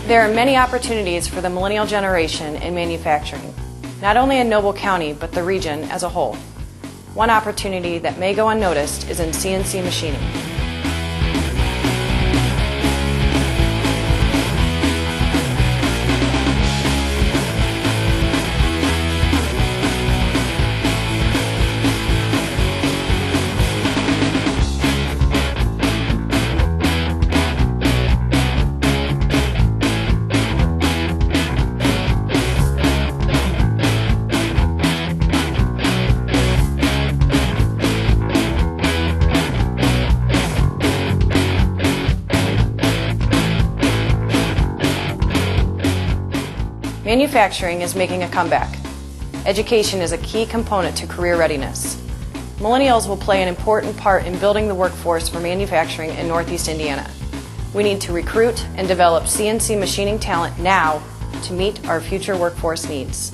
There are many opportunities for the millennial generation in manufacturing, not only in Noble County, but the region as a whole. One opportunity that may go unnoticed is in CNC machining. Manufacturing is making a comeback. Education is a key component to career readiness. Millennials will play an important part in building the workforce for manufacturing in Northeast Indiana. We need to recruit and develop CNC machining talent now to meet our future workforce needs.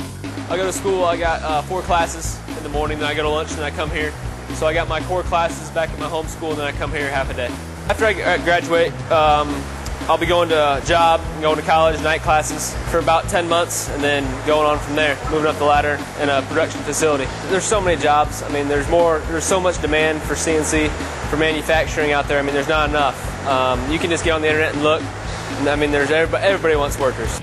I go to school, I got 4 classes in the morning, then I go to lunch, and then I come here. So I got my core classes back at my home school, and then I come here half a day. After I graduate, I'll be going to a job, going to college, night classes for about 10 months, and then going on from there, moving up the ladder in a production facility. There's so many jobs. I mean, there's so much demand for CNC, for manufacturing out there. I mean, there's not enough. You can just get on the internet and look. And, I mean, everybody wants workers.